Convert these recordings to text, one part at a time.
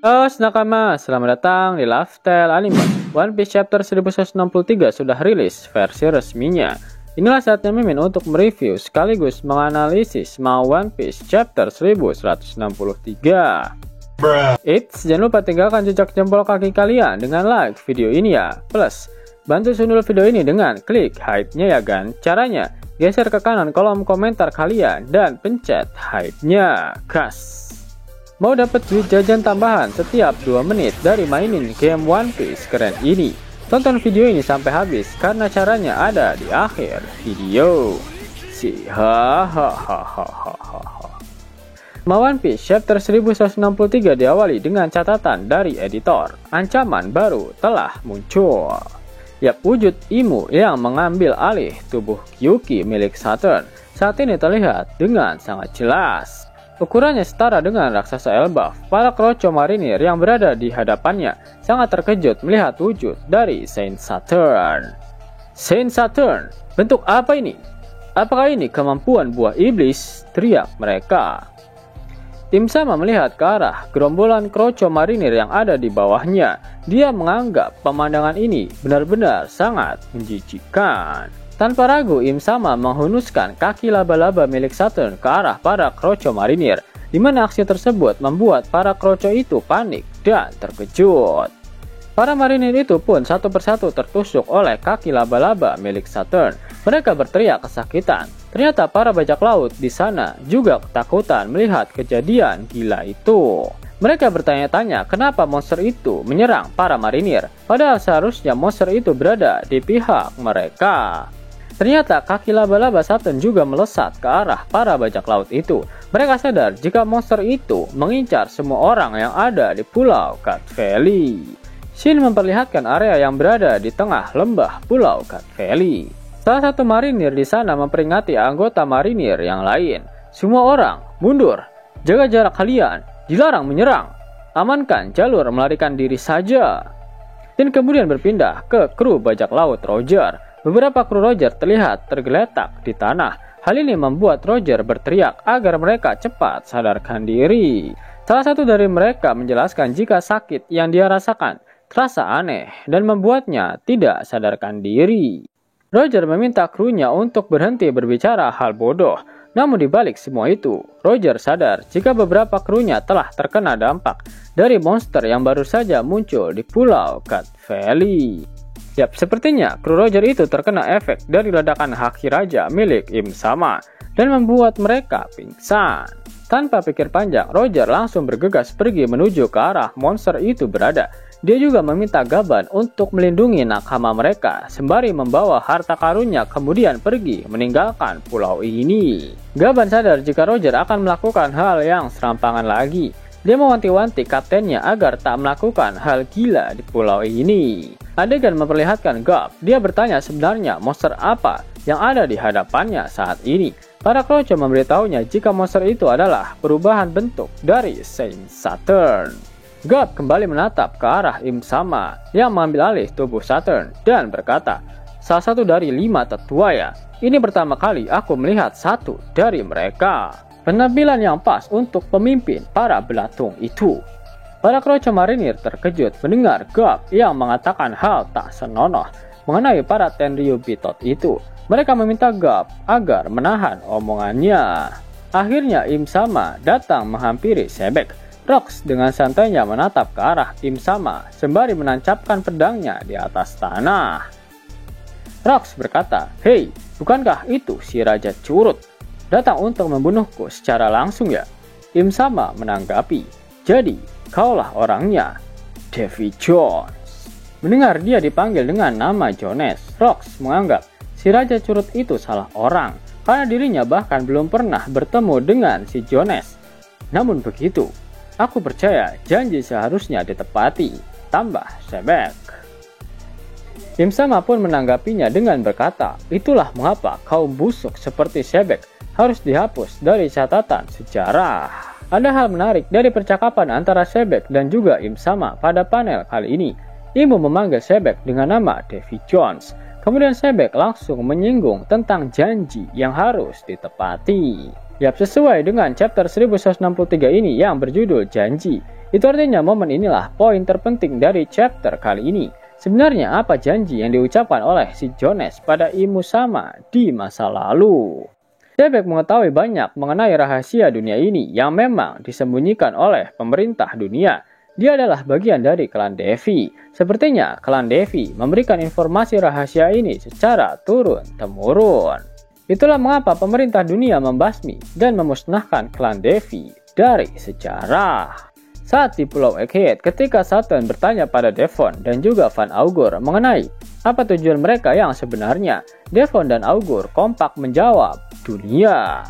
Halo nakama, selamat datang di Lifestyle Anime. One Piece Chapter 1163 sudah rilis versi resminya. Inilah saatnya Mimin untuk mereview sekaligus menganalisis semua One Piece Chapter 1163. Eits, jangan lupa tinggalkan jejak jempol kaki kalian dengan like video ini ya. Plus, bantu sundul video ini dengan klik hype-nya ya kan. Caranya, geser ke kanan kolom komentar kalian dan pencet hype-nya. Gas! Mau dapat duit jajan tambahan setiap 2 menit dari mainin game One Piece keren ini? Tonton video ini sampai habis karena caranya ada di akhir video. One Piece Chapter 1163 diawali dengan catatan dari editor. Ancaman baru telah muncul. Yap, wujud Imu yang mengambil alih tubuh Kyuuki milik Saturn saat ini terlihat dengan sangat jelas. Ukurannya setara dengan raksasa Elbaf. Para kroco marinir yang berada di hadapannya sangat terkejut melihat wujud dari Saint Saturn. Saint Saturn, bentuk apa ini? Apakah ini kemampuan buah iblis? Teriak mereka. Tim sama melihat ke arah gerombolan kroco marinir yang ada di bawahnya. Dia menganggap pemandangan ini benar-benar sangat menjijikkan. Tanpa ragu, Im Sama menghunuskan kaki laba-laba milik Saturn ke arah para kroco marinir, di mana aksi tersebut membuat para kroco itu panik dan terkejut. Para marinir itu pun satu persatu tertusuk oleh kaki laba-laba milik Saturn. Mereka berteriak kesakitan. Ternyata para bajak laut di sana juga ketakutan melihat kejadian gila itu. Mereka bertanya-tanya kenapa monster itu menyerang para marinir, padahal seharusnya monster itu berada di pihak mereka. Ternyata kaki laba-laba Saturn juga melesat ke arah para bajak laut itu. Mereka sadar jika monster itu mengincar semua orang yang ada di Pulau Cat Valley. Shin memperlihatkan area yang berada di tengah lembah Pulau Cat Valley. Salah satu marinir di sana memperingati anggota marinir yang lain. Semua orang mundur, jaga jarak kalian, dilarang menyerang, amankan jalur melarikan diri saja. Dan kemudian berpindah ke kru bajak laut Roger. Beberapa kru Roger terlihat tergeletak di tanah. Hal ini membuat Roger berteriak agar mereka cepat sadarkan diri. Salah satu dari mereka menjelaskan jika sakit yang dia rasakan terasa aneh dan membuatnya tidak sadarkan diri. Roger meminta krunya untuk berhenti berbicara hal bodoh. Namun di balik semua itu, Roger sadar jika beberapa krunya telah terkena dampak dari monster yang baru saja muncul di Pulau Cat Valley. Yap, sepertinya kru Roger itu terkena efek dari ledakan haki raja milik Im Sama dan membuat mereka pingsan. Tanpa pikir panjang, Roger langsung bergegas pergi menuju ke arah monster itu berada. Dia juga meminta Gaban untuk melindungi nakama mereka sembari membawa harta karunnya kemudian pergi meninggalkan pulau ini. Gaban sadar jika Roger akan melakukan hal yang serampangan lagi. Dia mewanti-wanti kaptennya agar tak melakukan hal gila di pulau ini. Adegan memperlihatkan Garp. Dia bertanya sebenarnya monster apa yang ada di hadapannya saat ini. Para kroco memberitahunya jika monster itu adalah perubahan bentuk dari Saint Saturn. Garp kembali menatap ke arah Im Sama yang mengambil alih tubuh Saturn dan berkata, salah satu dari 5 tetua ya. Ini pertama kali aku melihat satu dari mereka. Penampilan yang pas untuk pemimpin para belatung itu. Para kroco marinir terkejut mendengar Garp yang mengatakan hal tak senonoh mengenai para Tenryu Bitot itu. Mereka meminta Garp agar menahan omongannya. Akhirnya Im Sama datang menghampiri Sebek. Rox dengan santainya menatap ke arah Im Sama sembari menancapkan pedangnya di atas tanah. Rox berkata, "Hei, bukankah itu si Raja Curut? Datang untuk membunuhku secara langsung ya?" Im Sama menanggapi, "Jadi, kaulah orangnya, Davy Jones." Mendengar dia dipanggil dengan nama Jones, Rox menganggap si Raja Curut itu salah orang karena dirinya bahkan belum pernah bertemu dengan si Jones. Namun begitu, aku percaya janji seharusnya ditepati, tambah Sebek. Im Sama pun menanggapinya dengan berkata, itulah mengapa kaum busuk seperti Sebek harus dihapus dari catatan sejarah. Ada hal menarik dari percakapan antara Sebek dan juga Im Sama pada panel kali ini. Imu memanggil Sebek dengan nama Davy Jones. Kemudian Sebek langsung menyinggung tentang janji yang harus ditepati. Yap, sesuai dengan chapter 1163 ini yang berjudul Janji. Itu artinya momen inilah poin terpenting dari chapter kali ini. Sebenarnya apa janji yang diucapkan oleh si Jones pada Imu Sama di masa lalu? Sebek mengetahui banyak mengenai rahasia dunia ini yang memang disembunyikan oleh pemerintah dunia. Dia adalah bagian dari klan Devi. Sepertinya klan Devi memberikan informasi rahasia ini secara turun-temurun. Itulah mengapa pemerintah dunia membasmi dan memusnahkan klan Devi dari sejarah. Saat di Pulau Egghead, ketika Saturn bertanya pada Devon dan juga Van Augur mengenai apa tujuan mereka yang sebenarnya, Devon dan Augur kompak menjawab, dunia.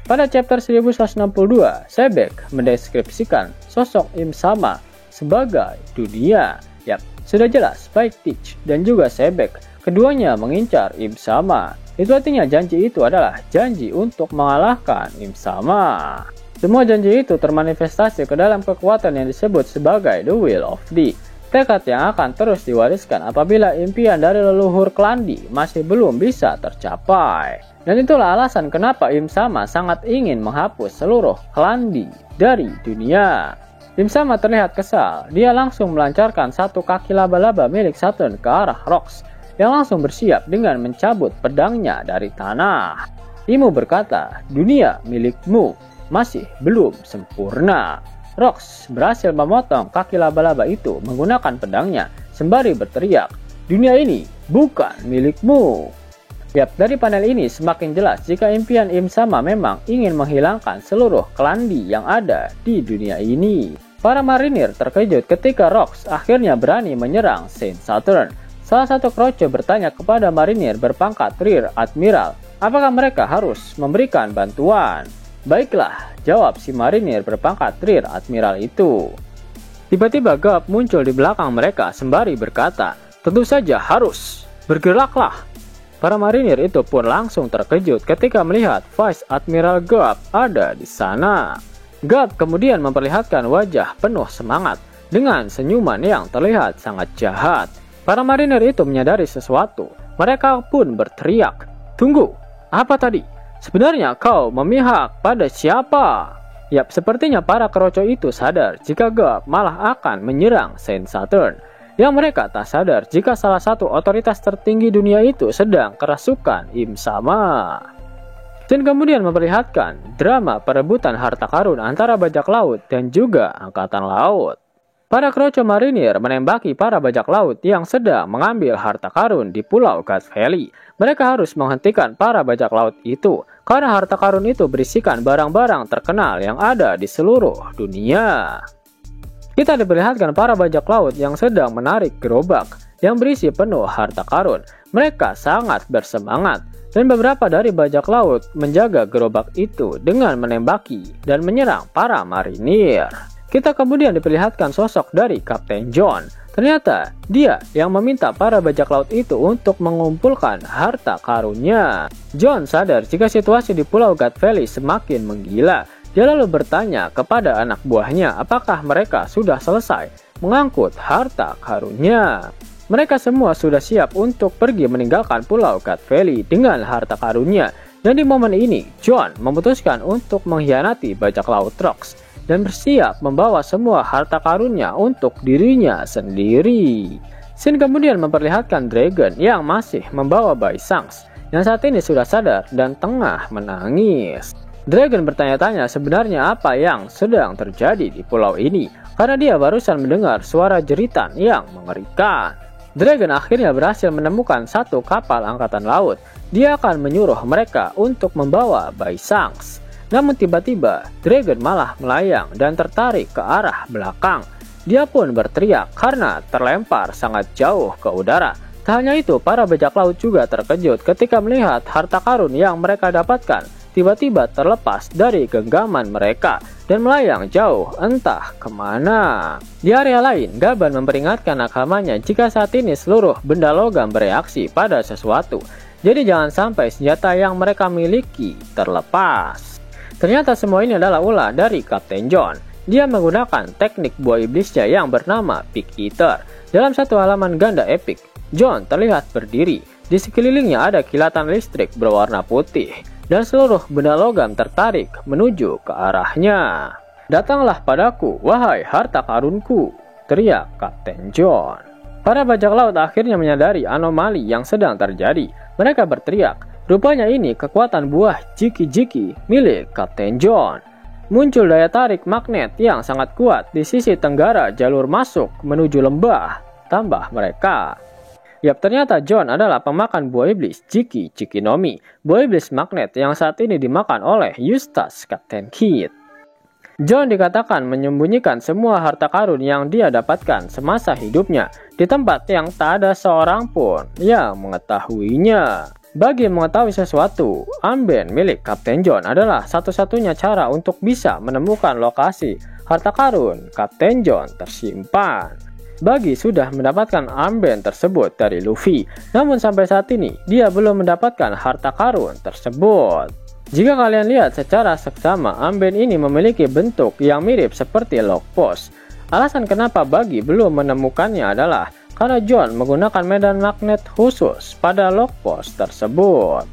Pada chapter 1162, Sebek mendeskripsikan sosok Im Sama sebagai dunia. Yap, sudah jelas baik Teach dan juga Sebek, keduanya mengincar Im Sama. Itu artinya janji itu adalah janji untuk mengalahkan Im Sama. Semua janji itu termanifestasi ke dalam kekuatan yang disebut sebagai The Will of D. Tekad yang akan terus diwariskan apabila impian dari leluhur klan D masih belum bisa tercapai. Dan itulah alasan kenapa Im Sama sangat ingin menghapus seluruh klan D dari dunia. Im Sama terlihat kesal. Dia langsung melancarkan satu kaki laba-laba milik Saturn ke arah Rox, yang langsung bersiap dengan mencabut pedangnya dari tanah. Imu berkata, dunia milikmu masih belum sempurna. Rox berhasil memotong kaki laba-laba itu menggunakan pedangnya sembari berteriak, dunia ini bukan milikmu. Yap, dari panel ini semakin jelas jika impian Im Sama memang ingin menghilangkan seluruh klandi yang ada di dunia ini. Para marinir terkejut ketika Rox akhirnya berani menyerang Saint Saturn. Salah satu kroco bertanya kepada marinir berpangkat Rear Admiral, apakah mereka harus memberikan bantuan? Baiklah, jawab si marinir berpangkat Rear Admiral itu. Tiba-tiba Garp muncul di belakang mereka sembari berkata, tentu saja harus, bergeraklah. Para marinir itu pun langsung terkejut ketika melihat Vice Admiral Garp ada di sana. Garp kemudian memperlihatkan wajah penuh semangat dengan senyuman yang terlihat sangat jahat. Para marinir itu menyadari sesuatu. Mereka pun berteriak, tunggu, apa tadi? Sebenarnya kau memihak pada siapa? Yap, sepertinya para keroco itu sadar jika Garp malah akan menyerang Saint Saturn. Yang mereka tak sadar jika salah satu otoritas tertinggi dunia itu sedang kerasukan Im Sama. Dan kemudian memperlihatkan drama perebutan harta karun antara bajak laut dan juga angkatan laut. Para kroco marinir menembaki para bajak laut yang sedang mengambil harta karun di Pulau God Valley. Mereka harus menghentikan para bajak laut itu karena harta karun itu berisikan barang-barang terkenal yang ada di seluruh dunia. Kita diperlihatkan para bajak laut yang sedang menarik gerobak yang berisi penuh harta karun. Mereka sangat bersemangat dan beberapa dari bajak laut menjaga gerobak itu dengan menembaki dan menyerang para marinir. Kita kemudian diperlihatkan sosok dari Kapten John. Ternyata dia yang meminta para bajak laut itu untuk mengumpulkan harta karunnya. John sadar jika situasi di Pulau God Valley semakin menggila. Dia lalu bertanya kepada anak buahnya apakah mereka sudah selesai mengangkut harta karunnya. Mereka semua sudah siap untuk pergi meninggalkan Pulau God Valley dengan harta karunnya. Dan di momen ini, John memutuskan untuk mengkhianati bajak laut Rox dan bersiap membawa semua harta karunnya untuk dirinya sendiri. Scene kemudian memperlihatkan Dragon yang masih membawa Bai Shanks yang saat ini sudah sadar dan tengah menangis. Dragon bertanya-tanya sebenarnya apa yang sedang terjadi di pulau ini karena dia barusan mendengar suara jeritan yang mengerikan. Dragon akhirnya berhasil menemukan satu kapal angkatan laut. Dia akan menyuruh mereka untuk membawa Bai Shanks. Namun tiba-tiba, Dragon malah melayang dan tertarik ke arah belakang. Dia pun berteriak karena terlempar sangat jauh ke udara. Tak hanya itu, para bajak laut juga terkejut ketika melihat harta karun yang mereka dapatkan tiba-tiba terlepas dari genggaman mereka dan melayang jauh entah kemana. Di area lain, Gaban memperingatkan nakamanya jika saat ini seluruh benda logam bereaksi pada sesuatu. Jadi jangan sampai senjata yang mereka miliki terlepas. Ternyata semua ini adalah ulah dari Kapten John. Dia menggunakan teknik buah iblisnya yang bernama Pig Eater. Dalam satu halaman ganda epik, John terlihat berdiri. Di sekelilingnya ada kilatan listrik berwarna putih. dan seluruh benda logam tertarik menuju ke arahnya. "Datanglah padaku, wahai harta karunku," teriak Kapten John. Para bajak laut akhirnya menyadari anomali yang sedang terjadi. Mereka berteriak, rupanya ini kekuatan buah Jiki-Jiki milik Kapten John. Muncul daya tarik magnet yang sangat kuat di sisi tenggara jalur masuk menuju lembah. Tambah mereka. Yap, ternyata John adalah pemakan buah iblis Jiki-Jiki no Mi, buah iblis magnet yang saat ini dimakan oleh Eustace Kapten Kidd. John dikatakan menyembunyikan semua harta karun yang dia dapatkan semasa hidupnya di tempat yang tak ada seorang pun yang mengetahuinya. Bagi mengetahui sesuatu, amben milik Kapten John adalah satu-satunya cara untuk bisa menemukan lokasi harta karun Kapten John tersimpan. Bagi sudah mendapatkan amben tersebut dari Luffy, namun sampai saat ini dia belum mendapatkan harta karun tersebut. Jika kalian lihat secara seksama, amben ini memiliki bentuk yang mirip seperti log post. Alasan kenapa Bagi belum menemukannya adalah karena John menggunakan medan magnet khusus pada log post tersebut.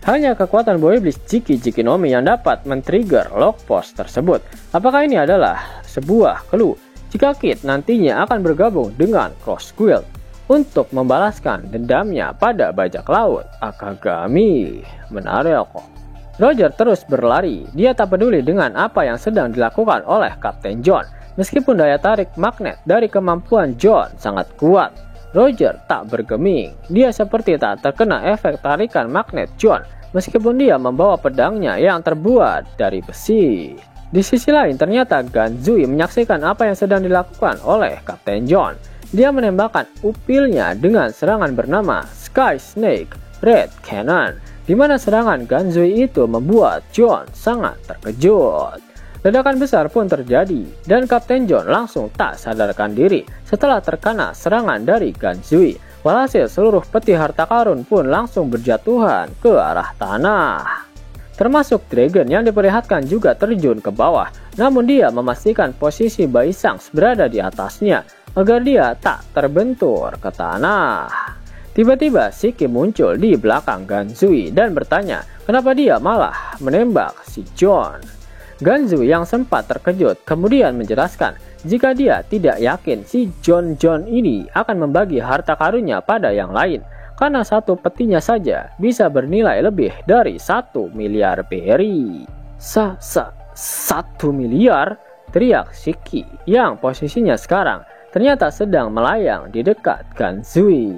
Hanya kekuatan buah iblis Jiki-Jiki no Mi yang dapat men-trigger log post tersebut. Apakah ini adalah sebuah clue jika Kid nantinya akan bergabung dengan Cross Guild untuk membalaskan dendamnya pada bajak laut Akagami? Menarik kok. Roger terus berlari. Dia tak peduli dengan apa yang sedang dilakukan oleh Kapten John. Meskipun daya tarik magnet dari kemampuan John sangat kuat, Roger tak bergeming. Dia seperti tak terkena efek tarikan magnet John meskipun dia membawa pedangnya yang terbuat dari besi. Di sisi lain, ternyata Ganzui menyaksikan apa yang sedang dilakukan oleh Kapten John. Dia menembakkan upilnya dengan serangan bernama Sky Snake Red Cannon, di mana serangan Ganzui itu membuat John sangat terkejut. Ledakan besar pun terjadi dan Kapten John langsung tak sadarkan diri setelah terkena serangan dari Ganzui. Walhasil seluruh peti harta karun pun langsung berjatuhan ke arah tanah. Termasuk Dragon yang diperlihatkan juga terjun ke bawah, namun dia memastikan posisi Bai Shanks berada di atasnya agar dia tak terbentur ke tanah. Tiba-tiba Shiki muncul di belakang Ganzui dan bertanya kenapa dia malah menembak si John. Ganzui yang sempat terkejut kemudian menjelaskan jika dia tidak yakin si John ini akan membagi harta karunnya pada yang lain, karena satu petinya saja bisa bernilai lebih dari 1 miliar berry. 1 miliar? Teriak Shiki yang posisinya sekarang ternyata sedang melayang di dekat Ganzui.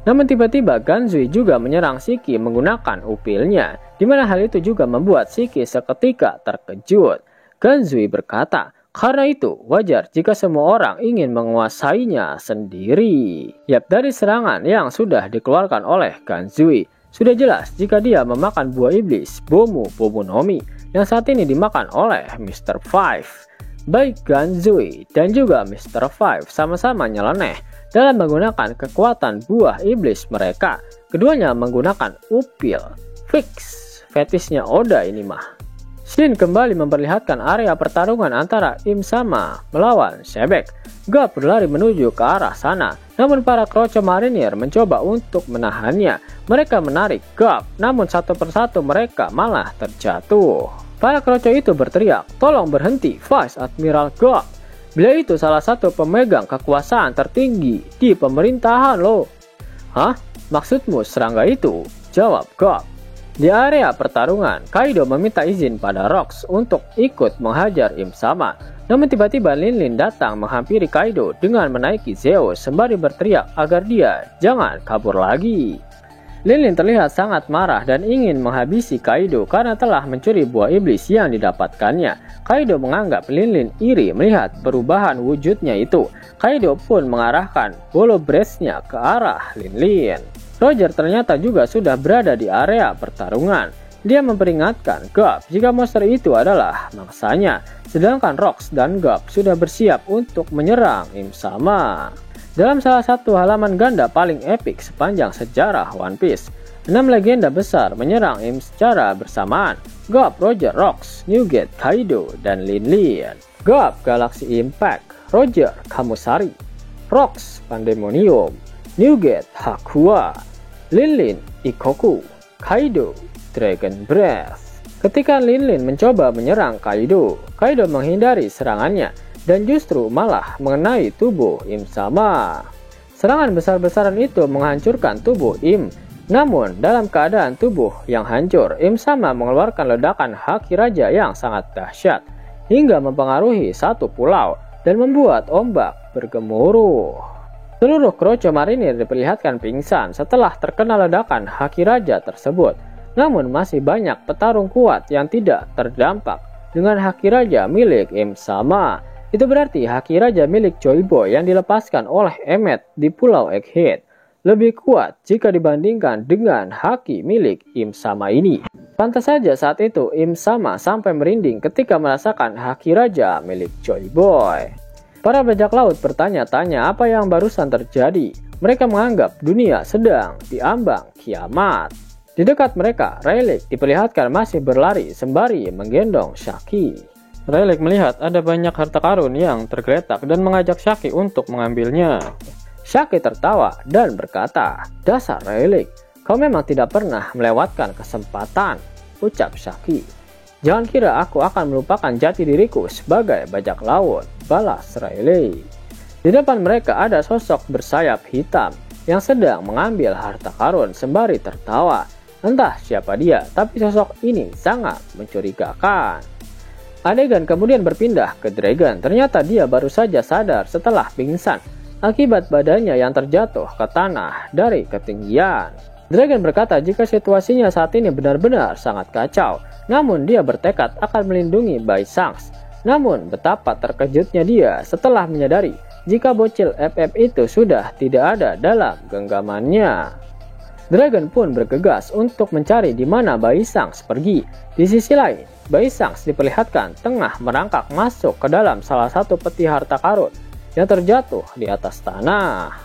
Namun tiba-tiba Ganzui juga menyerang Shiki menggunakan upilnya, di mana hal itu juga membuat Shiki seketika terkejut. Ganzui berkata, karena itu wajar jika semua orang ingin menguasainya sendiri. Yap, dari serangan yang sudah dikeluarkan oleh Ganzui, sudah jelas jika dia memakan buah iblis Bomu no Mi yang saat ini dimakan oleh Mr. Five. Baik Ganzui dan juga Mr. Five sama-sama nyeleneh dalam menggunakan kekuatan buah iblis mereka. Keduanya menggunakan upil. Fix, fetisnya Oda ini mah. Shin kembali memperlihatkan area pertarungan antara Im Sama melawan Shebek. Garp berlari menuju ke arah sana, namun para Kroco Marinir mencoba untuk menahannya. Mereka menarik Garp, namun satu persatu mereka malah terjatuh. Para Kroco itu berteriak, tolong berhenti Vice Admiral Garp. Beliau itu salah satu pemegang kekuasaan tertinggi di pemerintahan loh. Hah? Maksudmu serangga itu? Jawab Garp. Di area pertarungan, Kaido meminta izin pada Rox untuk ikut menghajar Im Sama. Namun tiba-tiba Linlin datang menghampiri Kaido dengan menaiki Zeus sembari berteriak agar dia jangan kabur lagi. Linlin terlihat sangat marah dan ingin menghabisi Kaido karena telah mencuri buah iblis yang didapatkannya. Kaido menganggap Linlin iri melihat perubahan wujudnya itu. Kaido pun mengarahkan bolo breast-nya ke arah Linlin. Roger ternyata juga sudah berada di area pertarungan. Dia memperingatkan Garp jika monster itu adalah mangsanya, sedangkan Rox dan Garp sudah bersiap untuk menyerang Im Sama. Dalam salah satu halaman ganda paling epik sepanjang sejarah One Piece, 6 legenda besar menyerang Im secara bersamaan. Garp, Roger, Rox, Newgate, Kaido, dan Linlin. Garp, Galaxy Impact, Roger, Kamosari, Rox, Pandemonium, Newgate, Hakua, Linlin, Ikoku, Kaido, Dragon Breath. Ketika Linlin mencoba menyerang Kaido, Kaido menghindari serangannya dan justru malah mengenai tubuh Im Sama. Serangan besar-besaran itu menghancurkan tubuh Im. Namun, dalam keadaan tubuh yang hancur, Im Sama mengeluarkan ledakan haki raja yang sangat dahsyat hingga mempengaruhi satu pulau dan membuat ombak bergemuruh. Seluruh kroco marinir diperlihatkan pingsan setelah terkena ledakan haki raja tersebut. Namun masih banyak petarung kuat yang tidak terdampak dengan haki raja milik Im Sama. Itu berarti haki raja milik Joy Boy yang dilepaskan oleh Emmet di Pulau Egghead lebih kuat jika dibandingkan dengan haki milik Im Sama ini. Pantas saja saat itu Im Sama sampai merinding ketika merasakan haki raja milik Joy Boy. Para bajak laut bertanya-tanya apa yang barusan terjadi. Mereka menganggap dunia sedang diambang kiamat. Di dekat mereka, Rayleigh diperlihatkan masih berlari sembari menggendong Shaki. Rayleigh melihat ada banyak harta karun yang tergeletak dan mengajak Shaki untuk mengambilnya. Shaki tertawa dan berkata, "Dasar Rayleigh, kau memang tidak pernah melewatkan kesempatan," ucap Shaki. "Jangan kira aku akan melupakan jati diriku sebagai bajak laut," balas Rayleigh. Di depan mereka ada sosok bersayap hitam yang sedang mengambil harta karun sembari tertawa. Entah siapa dia, tapi sosok ini sangat mencurigakan. Adegan kemudian berpindah ke Dragon. Ternyata dia baru saja sadar setelah pingsan akibat badannya yang terjatuh ke tanah dari ketinggian. Dragon berkata jika situasinya saat ini benar-benar sangat kacau, namun dia bertekad akan melindungi Bai Shanks. Namun betapa terkejutnya dia setelah menyadari jika bocil FF itu sudah tidak ada dalam genggamannya. Dragon pun bergegas untuk mencari di mana Bai Shanks pergi. Di sisi lain, Bai Shanks diperlihatkan tengah merangkak masuk ke dalam salah satu peti harta karun yang terjatuh di atas tanah.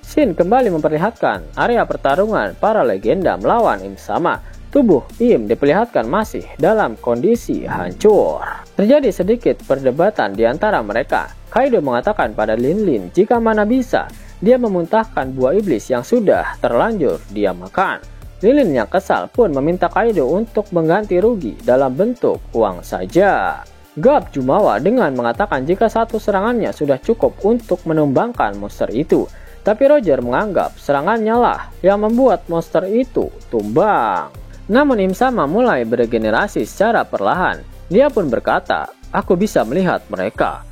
Shin kembali memperlihatkan area pertarungan para legenda melawan Im Sama. Tubuh Im diperlihatkan masih dalam kondisi hancur. Terjadi sedikit perdebatan di antara mereka. Kaido mengatakan pada Linlin jika mana bisa dia memuntahkan buah iblis yang sudah terlanjur dia makan. Linlin yang kesal pun meminta Kaido untuk mengganti rugi dalam bentuk uang saja. Garp jumawa dengan mengatakan jika satu serangannya sudah cukup untuk menumbangkan monster itu. Tapi Roger menganggap serangannya lah yang membuat monster itu tumbang. Namun Im Sama mulai beregenerasi secara perlahan. Dia pun berkata, "Aku bisa melihat mereka.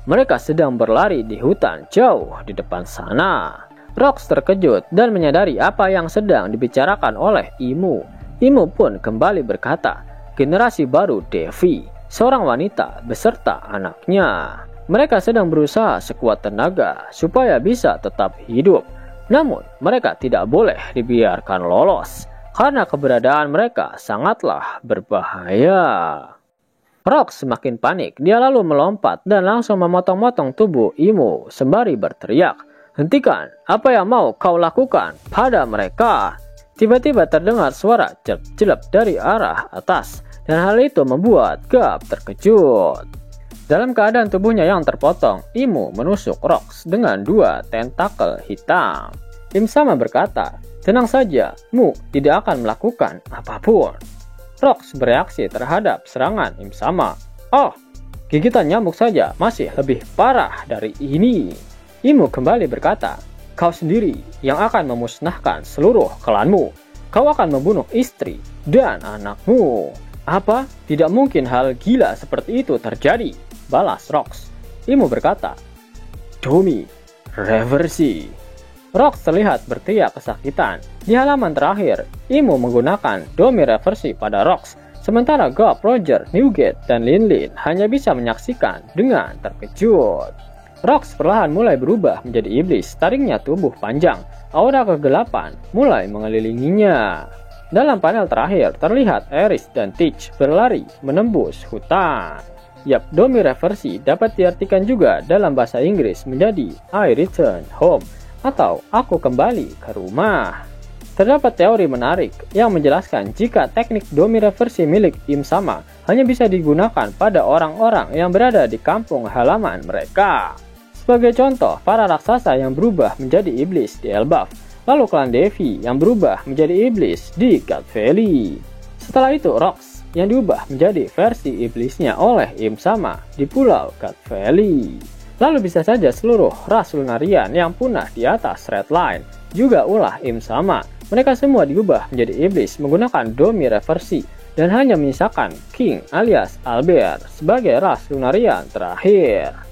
Mereka sedang berlari di hutan jauh di depan sana." Rox terkejut dan menyadari apa yang sedang dibicarakan oleh Imu. Imu pun kembali berkata, "Generasi baru Devi, seorang wanita beserta anaknya. Mereka sedang berusaha sekuat tenaga supaya bisa tetap hidup. Namun mereka tidak boleh dibiarkan lolos karena keberadaan mereka sangatlah berbahaya." Rox semakin panik. Dia lalu melompat dan langsung memotong-motong tubuh Imu sembari berteriak, "Hentikan! Apa yang mau kau lakukan pada mereka?" Tiba-tiba terdengar suara jelek-jelek dari arah atas, dan hal itu membuat Garp terkejut. Dalam keadaan tubuhnya yang terpotong, Imu menusuk Rox dengan dua tentakel hitam. Im Sama berkata, "Tenang saja, Mu tidak akan melakukan apapun." Rox bereaksi terhadap serangan Im Sama. "Oh, gigitan nyamuk saja masih lebih parah dari ini." Imu kembali berkata, "Kau sendiri yang akan memusnahkan seluruh klanmu. Kau akan membunuh istri dan anakmu." "Apa? Tidak mungkin hal gila seperti itu terjadi," balas Rox. Imu berkata, "Domi reversi." Rox terlihat berteriak kesakitan. Di halaman terakhir, Imu menggunakan Domi reversi pada Rox, sementara Garp, Roger, Newgate, dan Linlin hanya bisa menyaksikan dengan terkejut. Rox perlahan mulai berubah menjadi iblis, taringnya tubuh panjang, aura kegelapan mulai mengelilinginya. Dalam panel terakhir, terlihat Aerith dan Teach berlari menembus hutan. Yap, Domi reversi dapat diartikan juga dalam bahasa Inggris menjadi I return home, atau aku kembali ke rumah. Terdapat teori menarik yang menjelaskan jika teknik Domi reversi milik Im Sama hanya bisa digunakan pada orang-orang yang berada di kampung halaman mereka. Sebagai contoh, para raksasa yang berubah menjadi iblis di Elbaf Lalu klan Devi yang berubah menjadi iblis di God Valley. Setelah itu Rox yang diubah menjadi versi iblisnya oleh Im Sama di pulau God Valley. Lalu bisa saja seluruh ras Lunarian yang punah di atas Red Line juga ulah Im Sama. Mereka semua diubah menjadi iblis menggunakan Domi reversi dan hanya menyisakan King alias Albert sebagai ras Lunarian terakhir.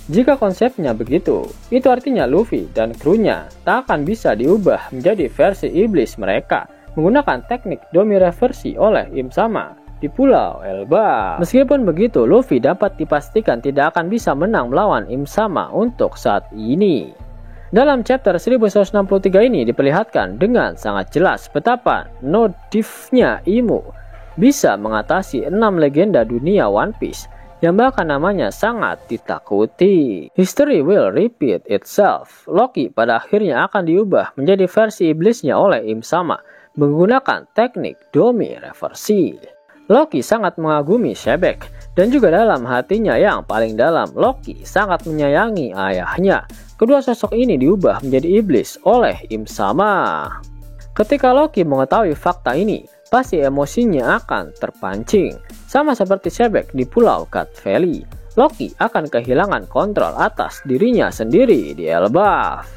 Jika konsepnya begitu, itu artinya Luffy dan krunya tak akan bisa diubah menjadi versi iblis mereka menggunakan teknik Domi reversi oleh Im Sama di Pulau Elbaf. Meskipun begitu, Luffy dapat dipastikan tidak akan bisa menang melawan Im Sama untuk saat ini. Dalam chapter 1163 ini diperlihatkan dengan sangat jelas betapa no diff-nya Imu bisa mengatasi 6 legenda dunia One Piece yang bahkan namanya sangat ditakuti. History will repeat itself. Loki pada akhirnya akan diubah menjadi versi iblisnya oleh Im Sama menggunakan teknik Domi reversi. Loki sangat mengagumi Shebek dan juga dalam hatinya yang paling dalam Loki sangat menyayangi ayahnya. Kedua sosok ini diubah menjadi iblis oleh Im Sama. Ketika Loki mengetahui fakta ini, pasti emosinya akan terpancing. Sama seperti Shebek di Pulau God Valley, Loki akan kehilangan kontrol atas dirinya sendiri di Elbaf.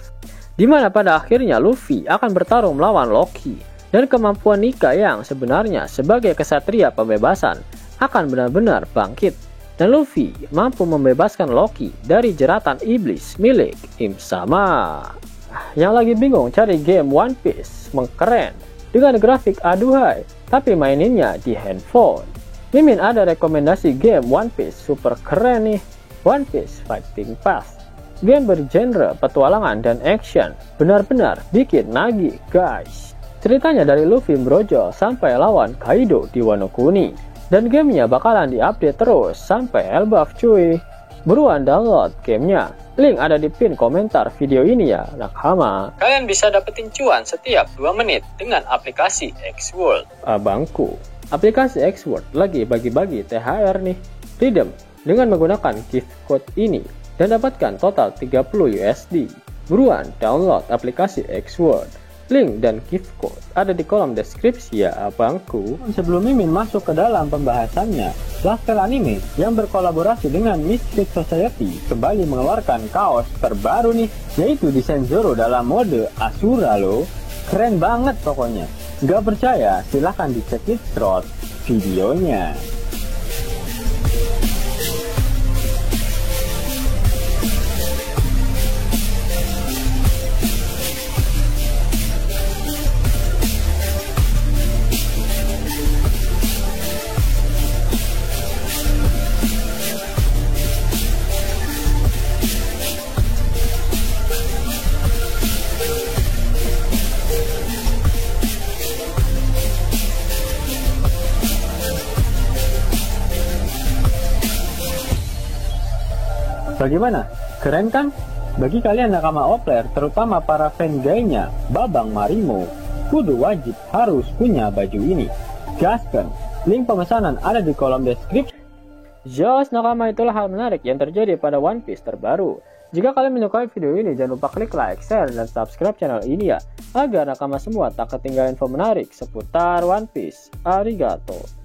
Di mana pada akhirnya Luffy akan bertarung melawan Loki. Dan kemampuan Nika yang sebenarnya sebagai kesatria pembebasan akan benar-benar bangkit. Dan Luffy mampu membebaskan Loki dari jeratan iblis milik Im Sama. Yang lagi bingung cari game One Piece mengkeren dengan grafik aduhai tapi maininnya di handphone. Mimin ada rekomendasi game One Piece super keren nih. One Piece Fighting Pass. Game bergenre petualangan dan action. Benar-benar bikin nagih guys. Ceritanya dari Luffy brojol sampai lawan Kaido di Wano Kuni. Dan gamenya bakalan diupdate terus sampai Elbaf cuy. Buruan download gamenya. Link ada di pin komentar video ini ya nakama. Kalian bisa dapetin cuan setiap 2 menit dengan aplikasi X-World. Abangku, aplikasi X-World lagi bagi-bagi THR nih. Redeem dengan menggunakan gift code ini dan dapatkan total 30 USD. Buruan download aplikasi X-World. Link dan gift code ada di kolom deskripsi ya abangku. Sebelum Mimin masuk ke dalam pembahasannya, Lasker Anime yang berkolaborasi dengan Mystic Society kembali mengeluarkan kaos terbaru nih, yaitu desain Zoro dalam mode Asura loh. Keren banget pokoknya. Gak percaya? Silahkan dicek through videonya. Bagaimana? Keren kan? Bagi kalian nakama Opler, terutama para fan gaynya Babang Marimo, kudu wajib harus punya baju ini. Gaskan, link pemesanan ada di kolom deskripsi. Jos nakama, itulah hal menarik yang terjadi pada One Piece terbaru. Jika kalian menyukai video ini, jangan lupa klik like, share, dan subscribe channel ini ya, agar nakama semua tak ketinggalan info menarik seputar One Piece. Arigato.